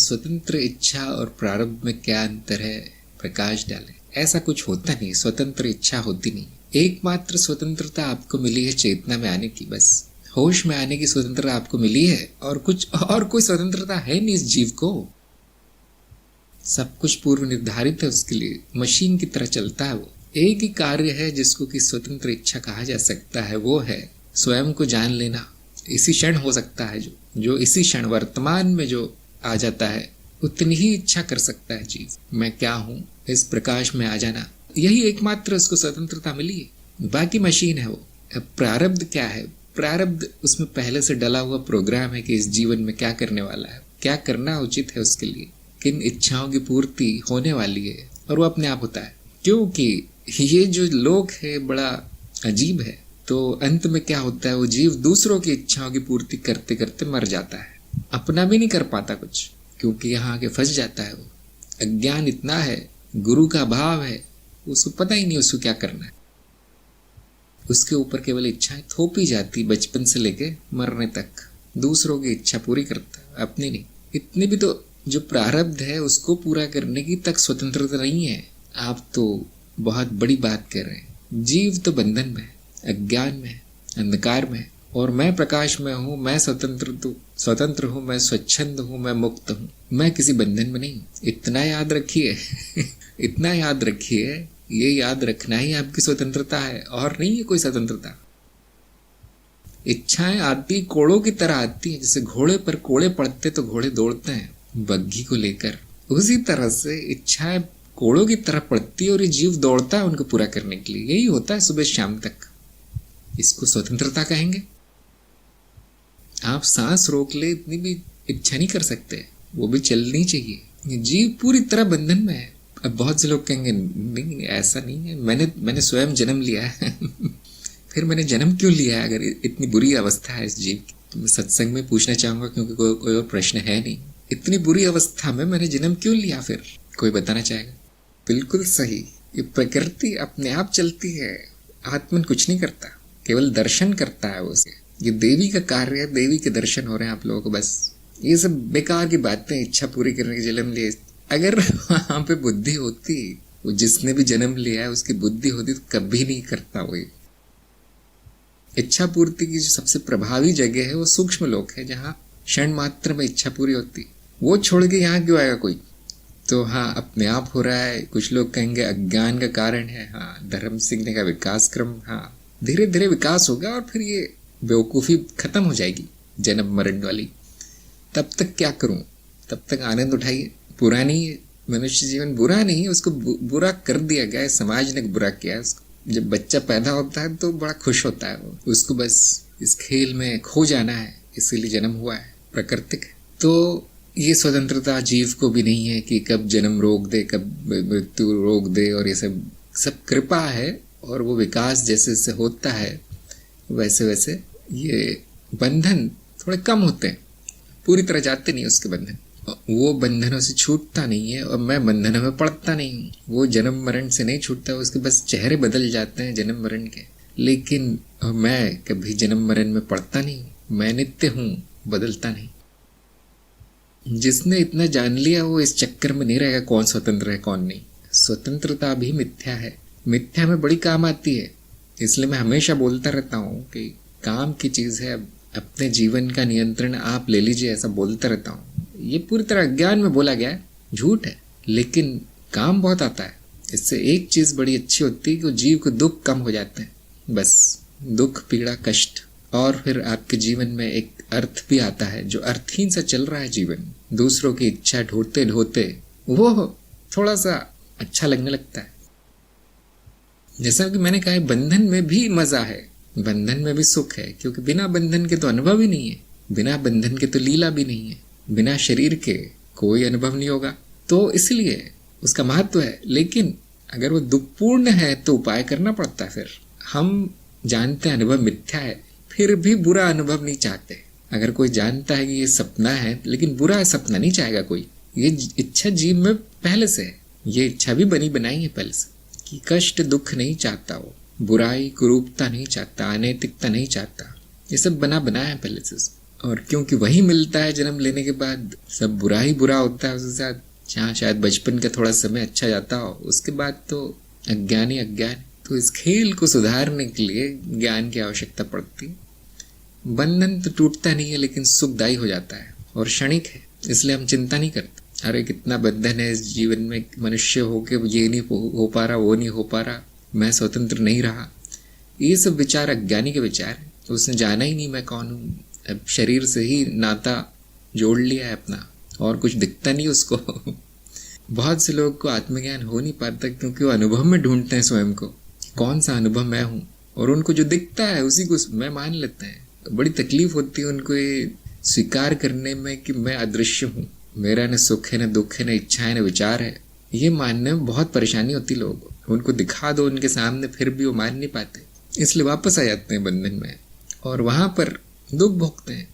स्वतंत्र इच्छा और प्रारब्ध में क्या अंतर है, प्रकाश डालें। ऐसा कुछ होता नहीं, स्वतंत्र इच्छा होती नहीं। एकमात्र स्वतंत्रता आपको मिली है चेतना में आने की, बस होश में आने की स्वतंत्रता आपको मिली है, और कोई स्वतंत्रता है नहीं इस जीव को। सब कुछ पूर्व निर्धारित है उसके लिए, मशीन की तरह चलता है वो। एक ही कार्य है जिसको कि स्वतंत्र इच्छा कहा जा सकता है, वो है स्वयं को जान लेना। इसी क्षण हो सकता है, जो इसी क्षण वर्तमान में जो आ जाता है उतनी ही इच्छा कर सकता है जीव। मैं क्या हूँ, इस प्रकाश में आ जाना, यही एकमात्र उसको स्वतंत्रता मिली है। बाकी मशीन है वो। अब प्रारब्ध क्या है? प्रारब्ध उसमें पहले से डला हुआ प्रोग्राम है कि इस जीवन में क्या करने वाला है, क्या करना उचित है उसके लिए, किन इच्छाओं की पूर्ति होने वाली है, और वो अपने आप होता है। क्योंकि ये जो लोक है बड़ा अजीब है, तो अंत में क्या होता है, वो जीव दूसरों की इच्छाओं की पूर्ति करते करते मर जाता है, अपना भी नहीं कर पाता कुछ, क्योंकि यहाँ आके फंस जाता है वो। अज्ञान इतना है, गुरु का भाव है, उसको पता ही नहीं उसको क्या करना है। उसके ऊपर केवल इच्छाएं थोपी जाती बचपन से लेके मरने तक। दूसरों की इच्छा पूरी करता है, अपनी नहीं। इतने भी तो जो प्रारब्ध है उसको पूरा करने की तक स्वतंत्रता नहीं है। आप तो बहुत बड़ी बात कर रहे हैं। जीव तो बंधन में है, अज्ञान में है, अंधकार में है, और मैं प्रकाश में हूँ। मैं स्वतंत्र हूँ, मैं स्वच्छंद हूँ, मैं मुक्त हूँ, मैं किसी बंधन में नहीं। इतना याद रखिए इतना याद रखिए, ये याद रखना ही आपकी स्वतंत्रता है, और नहीं है कोई स्वतंत्रता। इच्छाएं आती कोड़ों की तरह आती है, जैसे घोड़े पर कोड़े पड़ते तो घोड़े दौड़ते हैं बग्घी को लेकर, उसी तरह से इच्छाएं कोड़ों की तरह पड़ती है और ये जीव दौड़ता है उनको पूरा करने के लिए। यही होता है सुबह शाम तक। इसको स्वतंत्रता कहेंगे? आप सांस रोक ले, इतनी भी इच्छा नहीं कर सकते, वो भी चलनी चाहिए। जीव पूरी तरह बंधन में है। अब बहुत से लोग कहेंगे नहीं ऐसा नहीं है, मैंने स्वयं जन्म लिया है फिर मैंने जन्म क्यों लिया है अगर इतनी बुरी अवस्था है इस जीव की? तो मैं सत्संग में पूछना चाहूंगा, क्योंकि कोई और प्रश्न है नहीं। इतनी बुरी अवस्था में मैंने जन्म क्यों लिया? फिर कोई बताना चाहेगा? बिल्कुल सही, ये प्रकृति अपने आप चलती है, आत्मन कुछ नहीं करता, केवल दर्शन करता है उसे। ये देवी का कार्य है, देवी के दर्शन हो रहे हैं आप लोगों को। बस ये सब बेकार की बातें, इच्छा पूरी करने के जन्म लिए। अगर वहां पे बुद्धि होती, वो जिसने भी जन्म लिया है उसकी बुद्धि होती, तो कभी नहीं करता वो। इच्छा पूर्ति की जो सबसे प्रभावी जगह है वो सूक्ष्म लोक है, जहाँ क्षण मात्र में इच्छा पूरी होती। वो छोड़ के यहाँ क्यों आएगा कोई? तो हाँ, अपने आप हो रहा है। कुछ लोग कहेंगे अज्ञान का कारण है। हाँ, धर्म सिंह ने का विकास क्रम, हाँ धीरे धीरे विकास होगा और फिर ये बेवकूफ़ी खत्म हो जाएगी जन्म मरण वाली। तब तक क्या करूं? तब तक आनंद उठाइए। बुरा नहीं है मनुष्य जीवन, बुरा नहीं है, उसको बुरा कर दिया गया है, समाज ने बुरा किया है उसको। जब बच्चा पैदा होता है तो बड़ा खुश होता है वो, उसको बस इस खेल में खो जाना है, इसीलिए जन्म हुआ है, प्राकृतिक है। तो ये स्वतंत्रता जीव को भी नहीं है कि कब जन्म रोक दे, कब मृत्यु रोक दे, और ये सब कृपा है। और वो विकास जैसे जैसे होता है वैसे वैसे ये बंधन थोड़े कम होते हैं, पूरी तरह जाते नहीं उसके बंधन। वो बंधनों से छूटता नहीं है, और मैं बंधनों में पड़ता नहीं हूँ। वो जन्म मरण से नहीं छूटता, उसके बस चेहरे बदल जाते हैं जन्म मरण के, लेकिन मैं कभी जन्म मरण में पड़ता नहीं। मैं नित्य हूँ, बदलता नहीं। जिसने इतना जान लिया वो इस चक्कर में नहीं रहेगा कौन स्वतंत्र है कौन नहीं। स्वतंत्रता भी मिथ्या है, मिथ्या में बड़ी काम आती है। इसलिए मैं हमेशा बोलता रहता हूँ कि काम की चीज़ है, अपने जीवन का नियंत्रण आप ले लीजिए, ऐसा बोलता रहता हूँ। ये पूरी तरह अज्ञान में बोला गया है, झूठ है, लेकिन काम बहुत आता है। इससे एक चीज़ बड़ी अच्छी होती है कि जीव को दुख कम हो जाते हैं। बस दुख, पीड़ा, कष्ट, और फिर आपके जीवन में एक अर्थ भी आता है, जो अर्थहीन सा चल रहा है जीवन। दूसरों की इच्छा ढोते ढोते वो थोड़ा सा अच्छा लगने लगता है। जैसा कि मैंने कहा, बंधन में भी मजा है, बंधन में भी सुख है, क्योंकि बिना बंधन के तो अनुभव ही नहीं है, बिना बंधन के तो लीला भी नहीं है, बिना शरीर के कोई अनुभव नहीं होगा। तो इसलिए उसका महत्व है। लेकिन अगर वो दुखपूर्ण है तो उपाय करना पड़ता है। फिर हम जानते हैं अनुभव मिथ्या है, फिर भी बुरा अनुभव नहीं चाहते। अगर कोई जानता है कि ये सपना है, लेकिन बुरा सपना नहीं चाहेगा कोई। ये इच्छा जीव में पहले से है, ये इच्छा भी बनी बनाई है पहले से, कि कष्ट दुख नहीं चाहता, वो बुराई कुरूपता नहीं चाहता, अनैतिकता नहीं चाहता। ये सब बना बनाया है पहले से। और क्योंकि वही मिलता है जन्म लेने के बाद, सब बुरा ही बुरा होता है उसके साथ। जहाँ शायद बचपन का थोड़ा समय अच्छा जाता हो, उसके बाद तो अज्ञान ही अज्ञान। तो इस खेल को सुधारने के लिए ज्ञान की आवश्यकता पड़ती है। बंधन तो टूटता नहीं है, लेकिन सुखदायी हो जाता है और क्षणिक है, इसलिए हम चिंता नहीं करते। अरे कितना बंधन है इस जीवन में, मनुष्य होके ये नहीं हो पा रहा, वो नहीं हो पा रहा, मैं स्वतंत्र नहीं रहा। ये सब विचार अज्ञानी के विचार है। तो उसने जाना ही नहीं मैं कौन हूँ। अब शरीर से ही नाता जोड़ लिया है अपना, और कुछ दिखता नहीं उसको। बहुत से लोगों को आत्मज्ञान हो नहीं पाता क्योंकि वो अनुभव में ढूंढते हैं स्वयं को, कौन सा अनुभव मैं हूँ, और उनको जो दिखता है उसी को मैं मान लेते हैं। बड़ी तकलीफ होती है उनको ये स्वीकार करने में कि मैं अदृश्य हूँ, मेरा न सुख है, न दुख है, न इच्छा है, न विचार है। ये मानने में बहुत परेशानी होती है लोगों को। उनको दिखा दो उनके सामने, फिर भी वो मान नहीं पाते, इसलिए वापस आ जाते हैं बंधन में और वहां पर दुख भोगते हैं।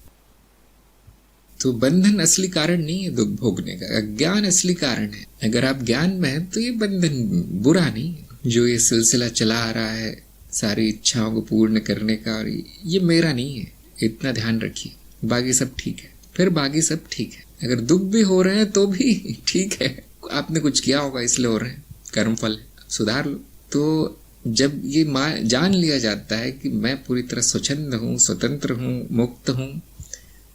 तो बंधन असली कारण नहीं है दुख भोगने का, अज्ञान असली कारण है। अगर आप ज्ञान में हैं तो ये बंधन बुरा नहीं है। जो ये सिलसिला चला आ रहा है सारी इच्छाओं को पूर्ण करने का, और ये मेरा नहीं है, इतना ध्यान रखिए। बाकी सब ठीक है, फिर बाकी सब ठीक है। अगर दुख भी हो रहे हैं तो भी ठीक है, आपने कुछ किया होगा इसलिए हो रहे हैं, कर्मफल है, सुधार लो। तो जब ये जान लिया जाता है कि मैं पूरी तरह स्वच्छंद हूँ, स्वतंत्र हूँ, मुक्त हूँ,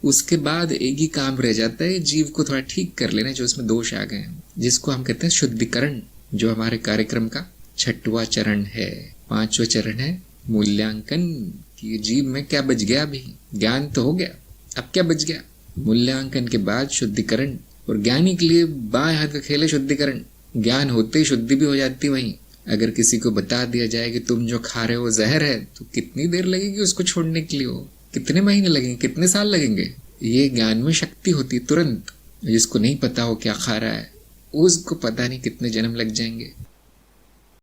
उसके बाद एक ही काम रह जाता है, जीव को थोड़ा ठीक कर लेना जो उसमें दोष आ गए हैं, जिसको हम कहते हैं शुद्धिकरण, जो हमारे कार्यक्रम का 6वां चरण है। 5वां चरण है मूल्यांकन, कि जीव में क्या बच गया। अभी ज्ञान तो हो गया, अब क्या बच गया। मूल्यांकन के बाद शुद्धिकरण, और ज्ञानी के लिए बाएं हाथ का खेल है शुद्धिकरण। ज्ञान होते ही शुद्धि भी हो जाती वहीं। अगर किसी को बता दिया जाए कि तुम जो खा रहे हो जहर है, तो कितनी देर लगेगी उसको छोड़ने के लिए, हो कितने महीने लगेंगे, कितने साल लगेंगे। ये ज्ञान में शक्ति होती तुरंत। जिसको नहीं पता हो क्या खा रहा है, उसको पता नहीं कितने जन्म लग जाएंगे।